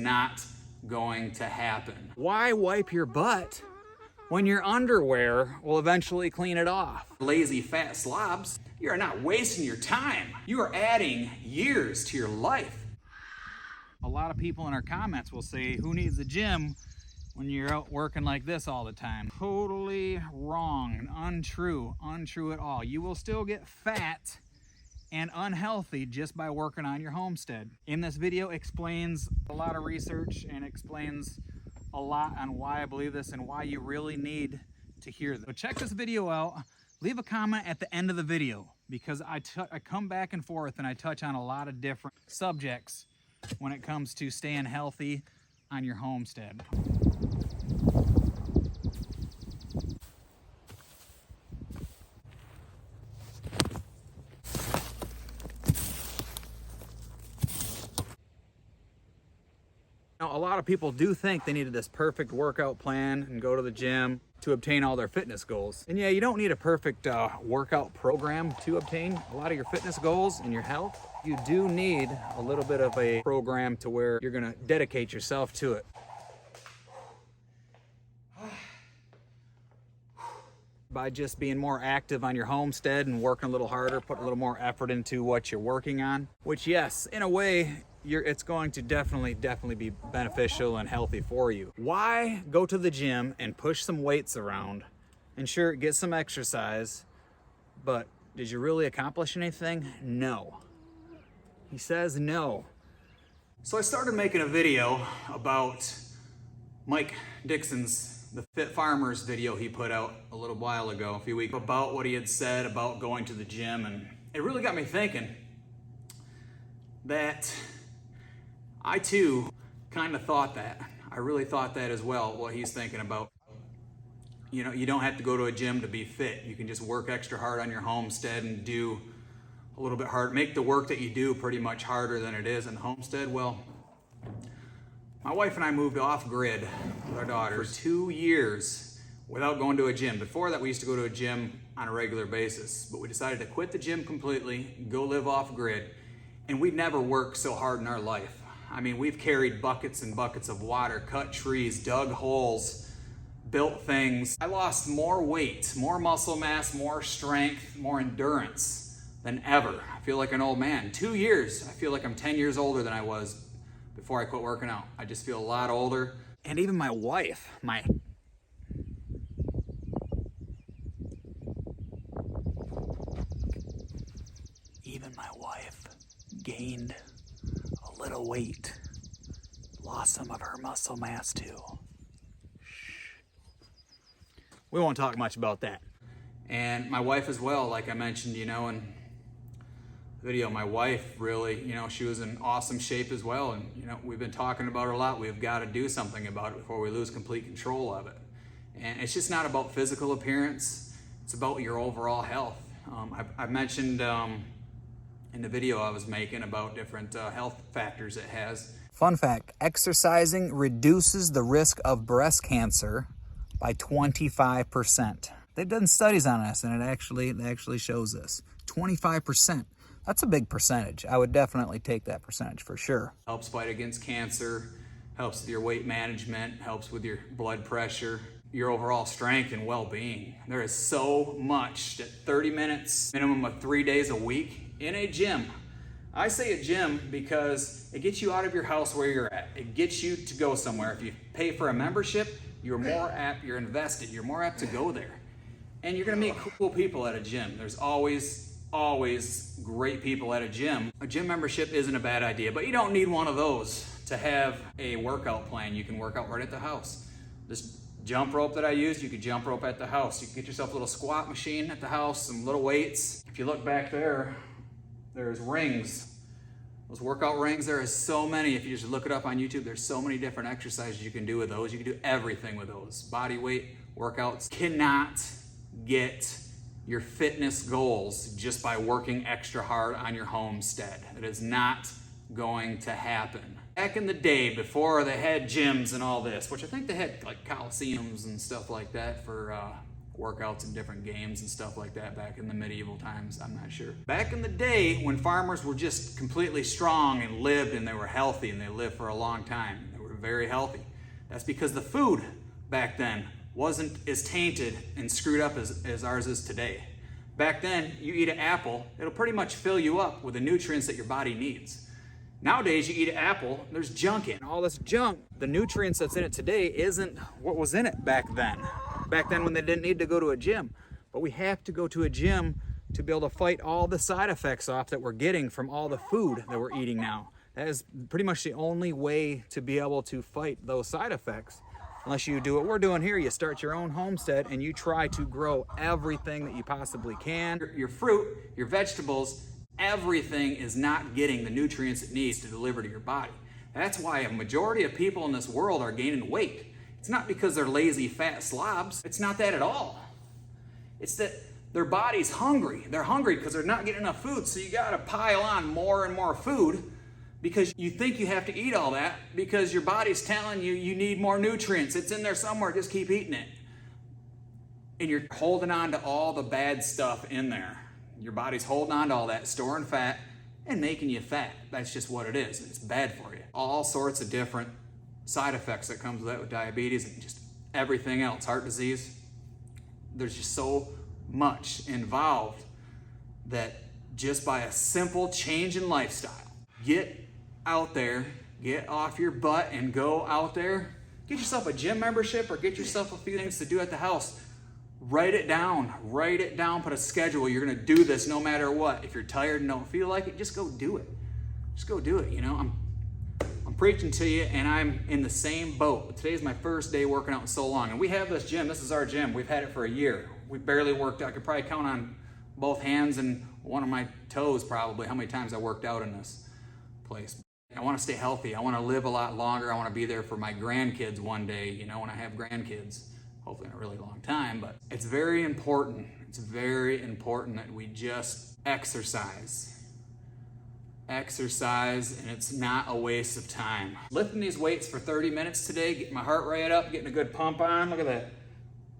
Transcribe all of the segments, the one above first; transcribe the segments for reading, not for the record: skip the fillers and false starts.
not going to happen. Why wipe your butt when your underwear will eventually clean it off? Lazy fat slobs, you are not wasting your time. You are adding years to your life. A lot of people in our comments will say, who needs the gym when you're out working like this all the time? Totally wrong and untrue at all. You will still get fat and unhealthy just by working on your homestead. In this video explains a lot of research and explains a lot on why I believe this and why you really need to hear this. So check this video out. Leave a comment at the end of the video because I come back and forth and I touch on a lot of different subjects when it comes to staying healthy on your homestead. Now, a lot of people do think they needed this perfect workout plan and go to the gym to obtain all their fitness goals. And yeah, you don't need a perfect workout program to obtain a lot of your fitness goals and your health. You do need a little bit of a program to where you're gonna dedicate yourself to it. By just being more active on your homestead and working a little harder, putting a little more effort into what you're working on, which yes, in a way, it's going to definitely be beneficial and healthy for you. Why go to the gym and push some weights around and sure, get some exercise, but did you really accomplish anything? No. He says no. So I started making a video about Mike Dixon's The Fit Farmers video he put out a little while ago, a few weeks, about what he had said about going to the gym, and it really got me thinking that I too kind of thought that. I really thought that as well, what he's thinking about. You know, you don't have to go to a gym to be fit. You can just work extra hard on your homestead and do a little bit hard, make the work that you do pretty much harder than it is in the homestead. Well, my wife and I moved off grid with our daughter for 2 years without going to a gym. Before that, we used to go to a gym on a regular basis, but we decided to quit the gym completely, go live off grid, and we'd never worked so hard in our life. I mean, we've carried buckets and buckets of water, cut trees, dug holes, built things. I lost more weight, more muscle mass, more strength, more endurance than ever. I feel like an old man. 2 years, I feel like I'm 10 years older than I was before I quit working out. I just feel a lot older. And even my wife, gained a little weight, lost some of her muscle mass too. We won't talk much about that. And my wife as well, like I mentioned, you know, in the video, my wife really, you know, she was in awesome shape as well. And, you know, we've been talking about it a lot. We've got to do something about it before we lose complete control of it. And it's just not about physical appearance. It's about your overall health. I've mentioned in the video I was making about different health factors it has. Fun fact, exercising reduces the risk of breast cancer by 25%. They've done studies on this and it actually shows this. 25%. That's a big percentage. I would definitely take that percentage for sure. Helps fight against cancer, helps with your weight management, helps with your blood pressure, your overall strength and well-being. There is so much that 30 minutes, minimum of 3 days a week in a gym. I say a gym because it gets you out of your house where you're at. It gets you to go somewhere. If you pay for a membership, you're more apt, you're invested, you're more apt to go there. And you're gonna meet cool people at a gym. There's always great people at a gym. A gym membership isn't a bad idea, but you don't need one of those to have a workout plan. You can work out right at the house. This jump rope that I use, you could jump rope at the house. You can get yourself a little squat machine at the house, some little weights. If you look back there, there's rings. Those workout rings, there is so many. If you just look it up on YouTube, there's so many different exercises you can do with those. You can do everything with those. Body weight workouts. Cannot get your fitness goals just by working extra hard on your homestead. It is not going to happen. Back in the day, before they had gyms and all this, which I think they had like coliseums and stuff like that for workouts and different games and stuff like that back in the medieval times, I'm not sure. Back in the day when farmers were just completely strong and lived and they were healthy and they lived for a long time, there very healthy. That's because the food back then wasn't as tainted and screwed up as ours is today. Back then, you eat an apple, it'll pretty much fill you up with the nutrients that your body needs. Nowadays, you eat an apple, there's junk in it. All this junk, the nutrients that's in it today isn't what was in it back then. Back then when they didn't need to go to a gym. But we have to go to a gym to be able to fight all the side effects off that we're getting from all the food that we're eating now. That is pretty much the only way to be able to fight those side effects. Unless you do what we're doing here, you start your own homestead and you try to grow everything that you possibly can. Your fruit, your vegetables, everything is not getting the nutrients it needs to deliver to your body. That's why a majority of people in this world are gaining weight. It's not because they're lazy, fat slobs. It's not that at all. It's that their body's hungry. They're hungry because they're not getting enough food, so you gotta pile on more and more food because you think you have to eat all that because your body's telling you you need more nutrients. It's in there somewhere, just keep eating it. And you're holding on to all the bad stuff in there. Your body's holding on to all that, storing fat and making you fat. That's just what it is. It's bad for you. All sorts of different side effects that comes with that, with diabetes and just everything else, heart disease. There's just so much involved that just by a simple change in lifestyle, get out there, get off your butt and go out there, get yourself a gym membership or get yourself a few things to do at the house. Write it down, put a schedule. You're gonna do this no matter what. If you're tired and don't feel like it, just go do it. Just go do it, you know? I'm preaching to you and I'm in the same boat. Today's my first day working out in so long. And we have this gym, this is our gym. We've had it for a year. We barely worked out. I could probably count on both hands and one of my toes probably how many times I worked out in this place. I wanna stay healthy. I wanna live a lot longer. I wanna be there for my grandkids one day, you know, when I have grandkids. Hopefully in a really long time, but it's very important. It's very important that we just exercise. Exercise, and it's not a waste of time. Lifting these weights for 30 minutes today, getting my heart rate up, getting a good pump on. Look at that.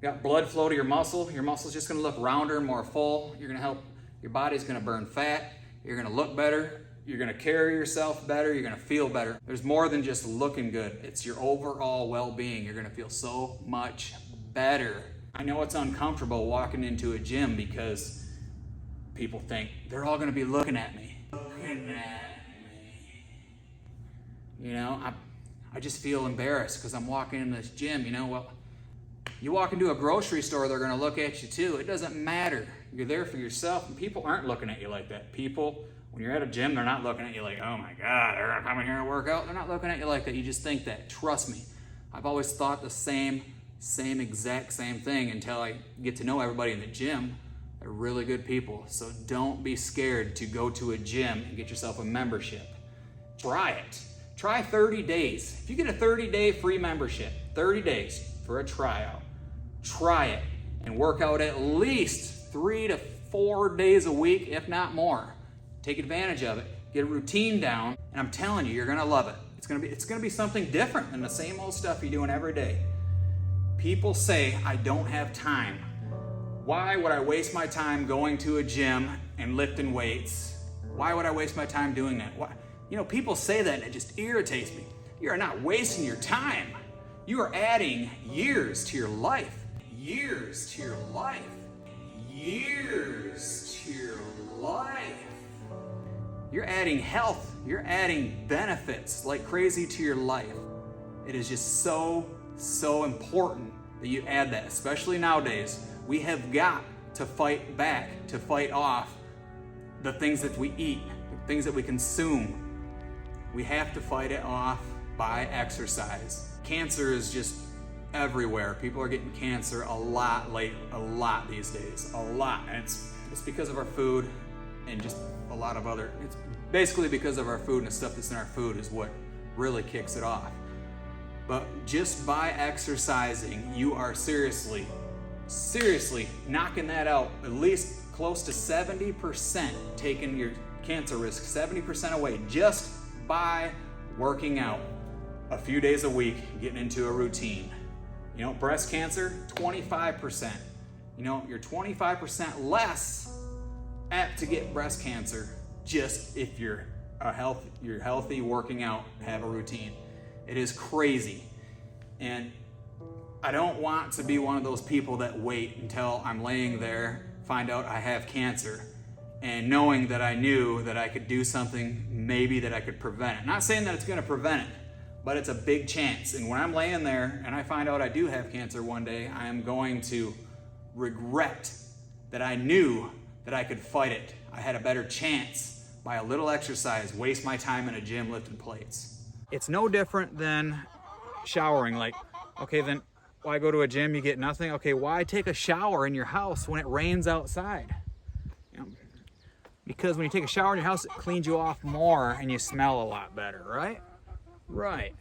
You got blood flow to your muscle. Your muscle's just gonna look rounder and more full. You're gonna help, your body's gonna burn fat. You're gonna look better. You're gonna carry yourself better. You're gonna feel better. There's more than just looking good. It's your overall well-being. You're gonna feel so much better. I know it's uncomfortable walking into a gym because people think they're all gonna be looking at me. Looking at me. You know, I just feel embarrassed because I'm walking in this gym, you know. Well, you walk into a grocery store, they're gonna look at you too. It doesn't matter. You're there for yourself and people aren't looking at you like that. People, when you're at a gym, they're not looking at you like, oh my God, they're gonna come in here and work out. They're not looking at you like that. You just think that, trust me. I've always thought the same exact same thing until I get to know everybody in the gym. They're really good people. So don't be scared to go to a gym and get yourself a membership. Try it. Try 30 days. If you get a 30-day free membership, 30 days for a tryout, try it and work out at least 3 to 4 days a week, if not more. Take advantage of it. Get a routine down, and I'm telling you, you're gonna love it. It's gonna be something different than the same old stuff you're doing every day. People say, I don't have time. Why would I waste my time going to a gym and lifting weights? Why would I waste my time doing that? Why? You know, people say that and it just irritates me. You are not wasting your time. You are adding years to your life. Years to your life. Years to your life. You're adding health. You're adding benefits like crazy to your life. It is just so important that you add that, especially nowadays. We have got to fight back, to fight off the things that we eat, the things that we consume. We have to fight it off by exercise. Cancer is just everywhere. People are getting cancer a lot these days, a lot. And it's because of our food and just a lot of other, it's basically because of our food and the stuff that's in our food is what really kicks it off. But just by exercising, you are seriously knocking that out, at least close to 70%, taking your cancer risk 70% away just by working out a few days a week, getting into a routine. You know, breast cancer, 25%. You know, you're 25% less apt to get breast cancer just if you're healthy, working out, have a routine. It is crazy. And I don't want to be one of those people that wait until I'm laying there, find out I have cancer, and knowing that I knew that I could do something, maybe that I could prevent it. Not saying that it's gonna prevent it, but it's a big chance. And when I'm laying there and I find out I do have cancer one day, I am going to regret that I knew that I could fight it. I had a better chance by a little exercise, waste my time in a gym lifting plates. It's no different than showering. Like, okay, then why go to a gym, you get nothing? Okay, why take a shower in your house when it rains outside? You know, because when you take a shower in your house, it cleans you off more and you smell a lot better, right? Right.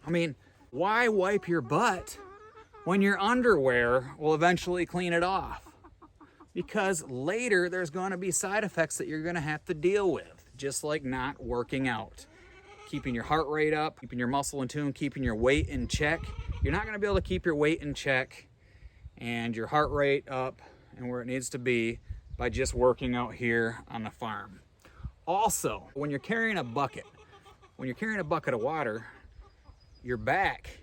I mean, why wipe your butt when your underwear will eventually clean it off? Because later there's going to be side effects that you're going to have to deal with, just like not working out. Keeping your heart rate up, keeping your muscle in tune, keeping your weight in check. You're not going to be able to keep your weight in check and your heart rate up and where it needs to be by just working out here on the farm. Also, when you're carrying a bucket of water, your back,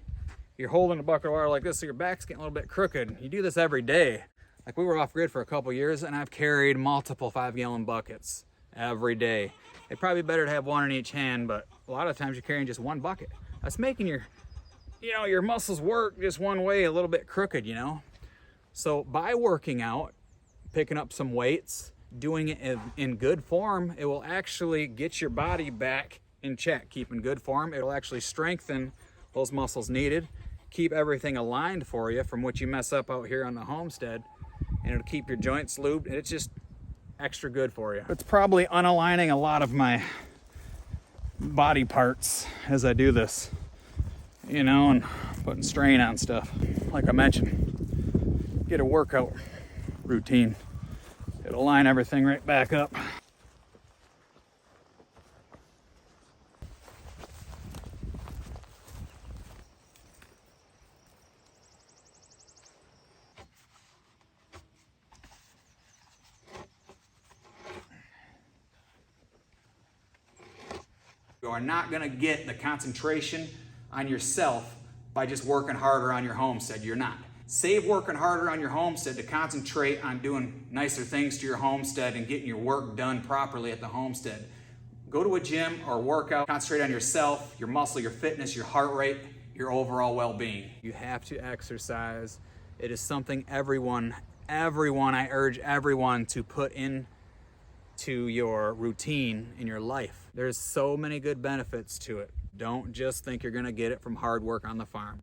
you're holding a bucket of water like this, so your back's getting a little bit crooked. You do this every day. Like, we were off grid for a couple years and I've carried multiple 5-gallon buckets every day. It'd probably be better to have one in each hand, but a lot of times you're carrying just one bucket. That's making your muscles work just one way, a little bit crooked, you know? So by working out, picking up some weights, doing it in good form, it will actually get your body back in check. Keep in good form, it'll actually strengthen those muscles needed, keep everything aligned for you from what you mess up out here on the homestead, and it'll keep your joints lubed, and it's just extra good for you. It's probably unaligning a lot of my body parts as I do this, you know, and putting strain on stuff. Like I mentioned, get a workout routine. It'll line everything right back up. You are not going to get the concentration on yourself by just working harder on your homestead. You're not. Save working harder on your homestead to concentrate on doing nicer things to your homestead and getting your work done properly at the homestead. Go to a gym or work out. Concentrate on yourself, your muscle, your fitness, your heart rate, your overall well-being. You have to exercise. It is something everyone, I urge everyone to put in to your routine in your life. There's so many good benefits to it. Don't just think you're gonna get it from hard work on the farm.